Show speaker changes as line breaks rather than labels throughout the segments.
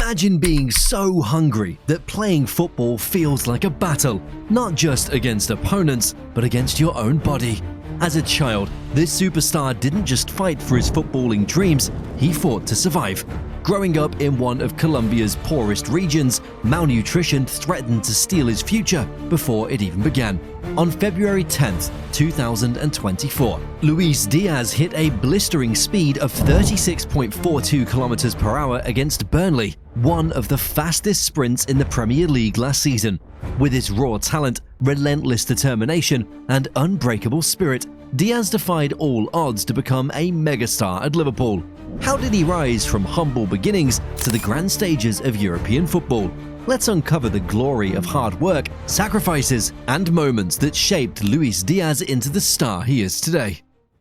Imagine being so hungry that playing football feels like a battle, not just against opponents, but against your own body. As a child, this superstar didn't just fight for his footballing dreams, he fought to survive. Growing up in one of Colombia's poorest regions, malnutrition threatened to steal his future before it even began. On February 10, 2024, Luis Díaz hit a blistering speed of 36.42 km per hour against Burnley, one of the fastest sprints in the Premier League last season. With his raw talent, relentless determination, and unbreakable spirit, Diaz defied all odds to become a megastar at Liverpool. How did he rise from humble beginnings to the grand stages of European football? Let's uncover the glory of hard work, sacrifices, and moments that shaped Luis Díaz into the star he is today.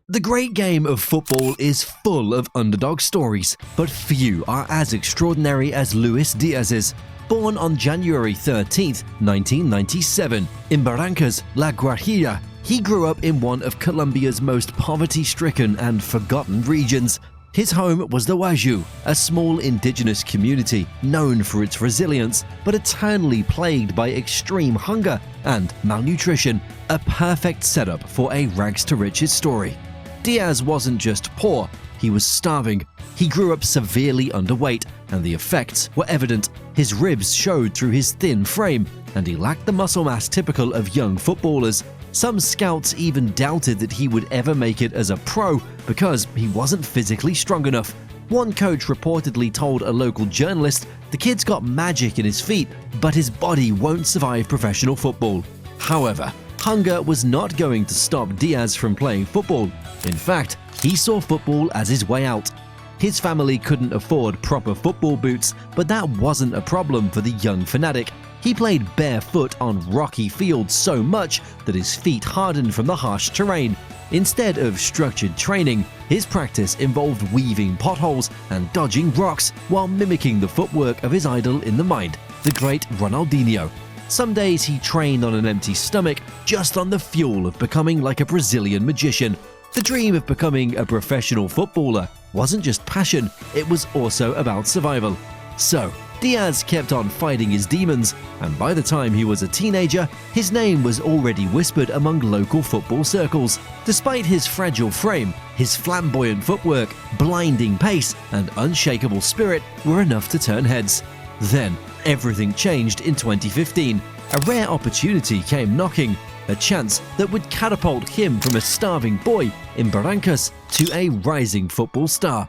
The great game of football is full of underdog stories, but few are as extraordinary as Luis Díaz's. Born on January 13, 1997, in Barrancas, La Guajira, he grew up in one of Colombia's most poverty-stricken and forgotten regions. His home was the Waju, a small indigenous community known for its resilience, but eternally plagued by extreme hunger and malnutrition, a perfect setup for a rags-to-riches story. Diaz wasn't just poor, he was starving. He grew up severely underweight, and the effects were evident. His ribs showed through his thin frame, and he lacked the muscle mass typical of young footballers. Some scouts even doubted that he would ever make it as a pro because he wasn't physically strong enough. One coach reportedly told a local journalist, "The kid's got magic in his feet, but his body won't survive professional football." However, hunger was not going to stop Diaz from playing football. In fact, he saw football as his way out. His family couldn't afford proper football boots, but that wasn't a problem for the young fanatic. He played barefoot on rocky fields so much that his feet hardened from the harsh terrain. Instead of structured training, his practice involved weaving potholes and dodging rocks while mimicking the footwork of his idol in the mind, the great Ronaldinho. Some days he trained on an empty stomach, just on the fuel of becoming like a Brazilian magician. The dream of becoming a professional footballer wasn't just passion, it was also about survival. So, Diaz kept on fighting his demons, and by the time he was a teenager, his name was already whispered among local football circles. Despite his fragile frame, his flamboyant footwork, blinding pace, and unshakable spirit were enough to turn heads. Then, everything changed in 2015. A rare opportunity came knocking, a chance that would catapult him from a starving boy in Barrancas to a rising football star.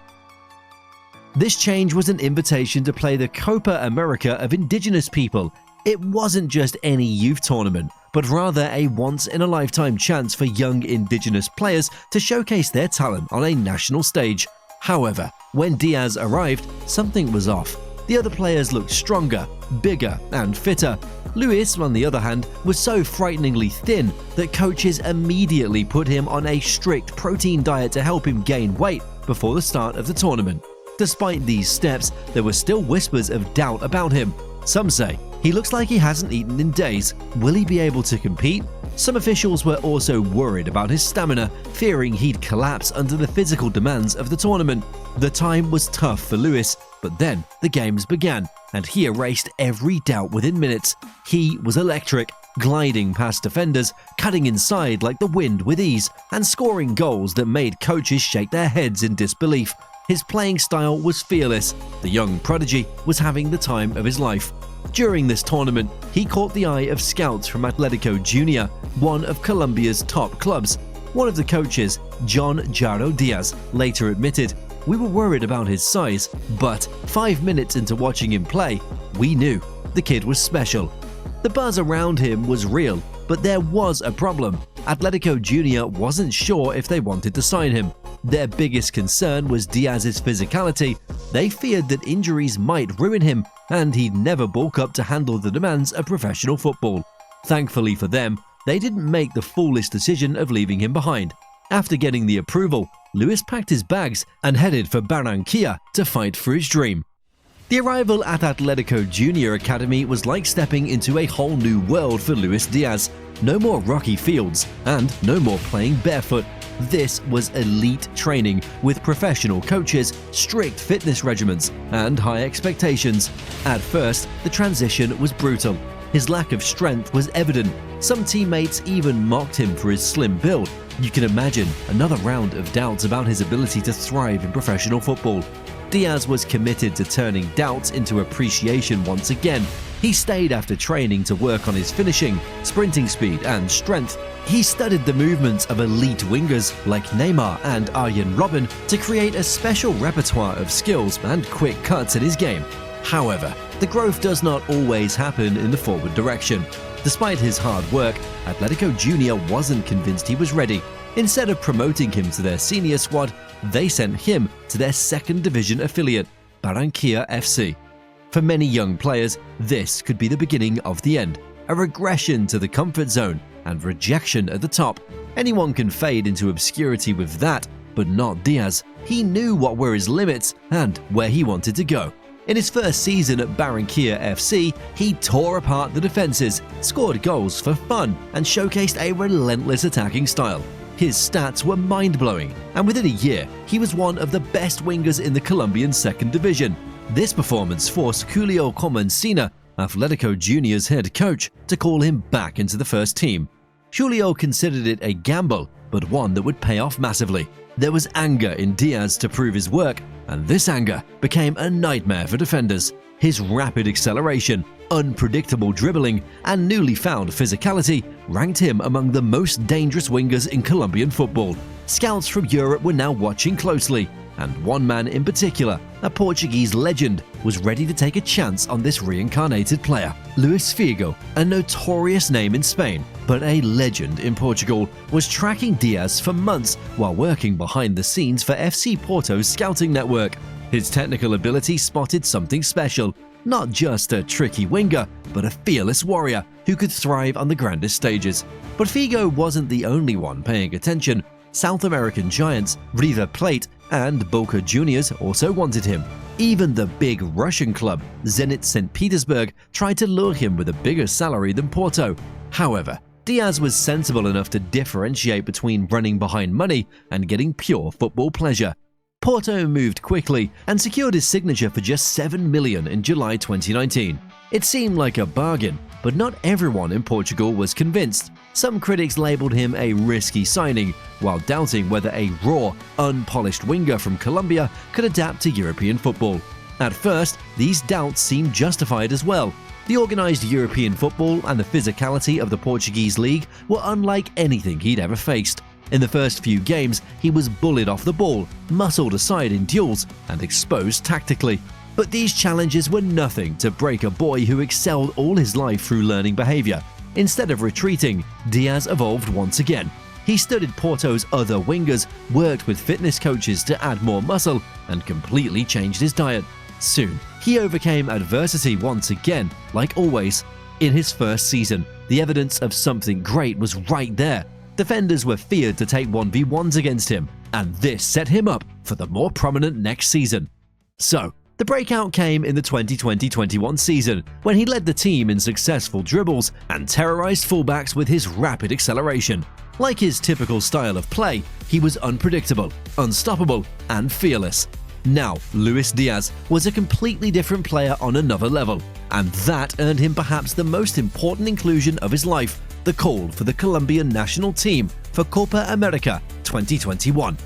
This change was an invitation to play the Copa America of indigenous people. It wasn't just any youth tournament, but rather a once-in-a-lifetime chance for young indigenous players to showcase their talent on a national stage. However, when Diaz arrived, something was off. The other players looked stronger, bigger, and fitter. Luis, on the other hand, was so frighteningly thin that coaches immediately put him on a strict protein diet to help him gain weight before the start of the tournament. Despite these steps, there were still whispers of doubt about him. Some say, he looks like he hasn't eaten in days. Will he be able to compete? Some officials were also worried about his stamina, fearing he'd collapse under the physical demands of the tournament. The time was tough for Luis, but then the games began, and he erased every doubt within minutes. He was electric, gliding past defenders, cutting inside like the wind with ease, and scoring goals that made coaches shake their heads in disbelief. His playing style was fearless. The young prodigy was having the time of his life. During this tournament, he caught the eye of scouts from Atletico Junior, one of Colombia's top clubs. One of the coaches, John Jaro Diaz, later admitted, "We were worried about his size, but 5 minutes into watching him play, we knew the kid was special." The buzz around him was real, but there was a problem. Atletico Junior wasn't sure if they wanted to sign him. Their biggest concern was Diaz's physicality. They feared that injuries might ruin him, and he'd never bulk up to handle the demands of professional football. Thankfully for them, they didn't make the foolish decision of leaving him behind. After getting the approval, Luis packed his bags and headed for Barranquilla to fight for his dream. The arrival at Atletico Junior Academy was like stepping into a whole new world for Luis Díaz. No more rocky fields, and no more playing barefoot. This was elite training with professional coaches, strict fitness regimens, and high expectations. At first, the transition was brutal. His lack of strength was evident. Some teammates even mocked him for his slim build. You can imagine another round of doubts about his ability to thrive in professional football. Diaz was committed to turning doubts into appreciation once again. He stayed after training to work on his finishing, sprinting speed, and strength. He studied the movements of elite wingers like Neymar and Arjen Robben to create a special repertoire of skills and quick cuts in his game. However, the growth does not always happen in the forward direction. Despite his hard work, Atletico Junior wasn't convinced he was ready. Instead of promoting him to their senior squad, they sent him to their second division affiliate, Barranquilla FC. For many young players, this could be the beginning of the end, a regression to the comfort zone and rejection at the top. Anyone can fade into obscurity with that, but not Diaz. He knew what were his limits and where he wanted to go. In his first season at Barranquilla FC, he tore apart the defenses, scored goals for fun, and showcased a relentless attacking style. His stats were mind-blowing, and within a year, he was one of the best wingers in the Colombian second division. This performance forced Julio Comencina, Atletico Junior's head coach, to call him back into the first team. Julio considered it a gamble, but one that would pay off massively. There was anger in Diaz to prove his work, and this anger became a nightmare for defenders. His rapid acceleration, unpredictable dribbling, and newly found physicality ranked him among the most dangerous wingers in Colombian football. Scouts from Europe were now watching closely, and one man in particular, a Portuguese legend, was ready to take a chance on this reincarnated player. Luis Figo, a notorious name in Spain, but a legend in Portugal, was tracking Diaz for months while working behind the scenes for FC Porto's scouting network. His technical ability spotted something special, not just a tricky winger, but a fearless warrior who could thrive on the grandest stages. But Figo wasn't the only one paying attention. South American giants River Plate and Boca Juniors also wanted him. Even the big Russian club Zenit St. Petersburg tried to lure him with a bigger salary than Porto. However, Diaz was sensible enough to differentiate between running behind money and getting pure football pleasure. Porto moved quickly and secured his signature for just $7 million in July 2019. It seemed like a bargain, but not everyone in Portugal was convinced. Some critics labeled him a risky signing, while doubting whether a raw, unpolished winger from Colombia could adapt to European football. At first, these doubts seemed justified as well. The organized European football and the physicality of the Portuguese league were unlike anything he'd ever faced. In the first few games, he was bullied off the ball, muscled aside in duels, and exposed tactically. But these challenges were nothing to break a boy who excelled all his life through learning behavior. Instead of retreating, Diaz evolved once again. He studied Porto's other wingers, worked with fitness coaches to add more muscle, and completely changed his diet. Soon, he overcame adversity once again, like always. In his first season, the evidence of something great was right there. Defenders were feared to take 1v1s against him, and this set him up for the more prominent next season. So, the breakout came in the 2020-21 season, when he led the team in successful dribbles and terrorized fullbacks with his rapid acceleration. Like his typical style of play, he was unpredictable, unstoppable, and fearless. Now, Luis Díaz was a completely different player on another level, and that earned him perhaps the most important inclusion of his life, the call for the Colombian national team for Copa America 2021.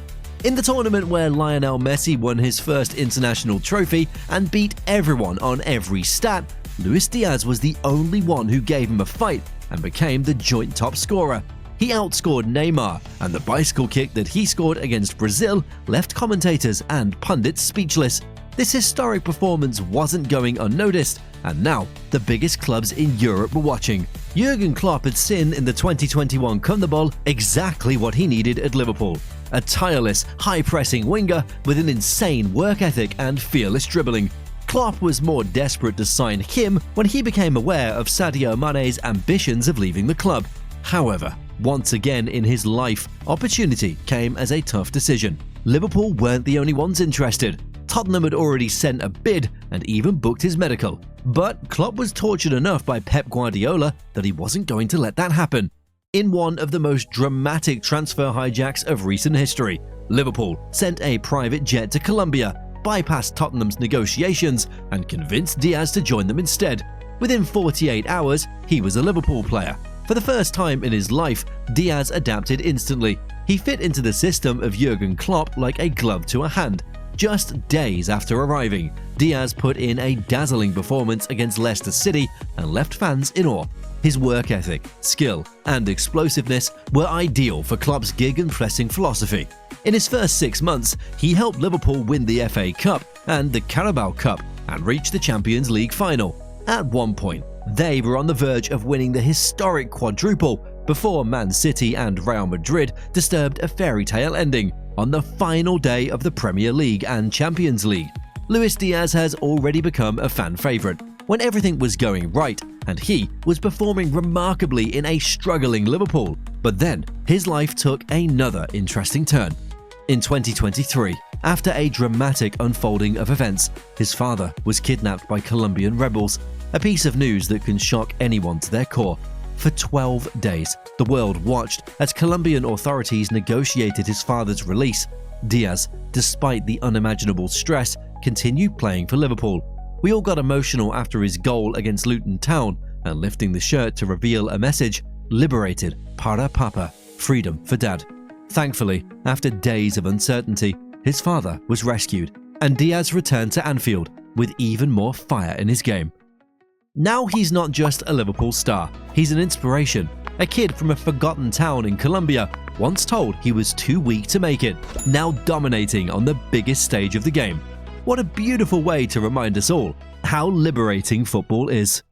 In the tournament where Lionel Messi won his first international trophy and beat everyone on every stat, Luis Díaz was the only one who gave him a fight and became the joint top scorer. He outscored Neymar, and the bicycle kick that he scored against Brazil left commentators and pundits speechless. This historic performance wasn't going unnoticed, and now the biggest clubs in Europe were watching. Jurgen Klopp had seen in the 2021 CONMEBOL exactly what he needed at Liverpool. A tireless, high-pressing winger with an insane work ethic and fearless dribbling. Klopp was more desperate to sign him when he became aware of Sadio Mane's ambitions of leaving the club. However, once again in his life, opportunity came as a tough decision. Liverpool weren't the only ones interested. Tottenham had already sent a bid and even booked his medical. But Klopp was tortured enough by Pep Guardiola that he wasn't going to let that happen. In one of the most dramatic transfer hijacks of recent history, Liverpool sent a private jet to Colombia, bypassed Tottenham's negotiations, and convinced Diaz to join them instead. Within 48 hours, he was a Liverpool player. For the first time in his life, Diaz adapted instantly. He fit into the system of Jurgen Klopp like a glove to a hand. Just days after arriving, Diaz put in a dazzling performance against Leicester City and left fans in awe. His work ethic, skill, and explosiveness were ideal for Klopp's gig-and-pressing philosophy. In his first 6 months, he helped Liverpool win the FA Cup and the Carabao Cup and reach the Champions League final. At one point, they were on the verge of winning the historic quadruple before Man City and Real Madrid disturbed a fairy tale ending on the final day of the Premier League and Champions League. Luis Díaz has already become a fan favourite when everything was going right and he was performing remarkably in a struggling Liverpool. But then, his life took another interesting turn. In 2023, after a dramatic unfolding of events, his father was kidnapped by Colombian rebels, a piece of news that can shock anyone to their core. For 12 days, the world watched as Colombian authorities negotiated his father's release. Diaz, despite the unimaginable stress, continued playing for Liverpool. We all got emotional after his goal against Luton Town and lifting the shirt to reveal a message: liberated para papa, freedom for dad. Thankfully, after days of uncertainty, his father was rescued, and Diaz returned to Anfield with even more fire in his game. Now he's not just a Liverpool star, he's an inspiration. A kid from a forgotten town in Colombia, once told he was too weak to make it, now dominating on the biggest stage of the game. What a beautiful way to remind us all how liberating football is.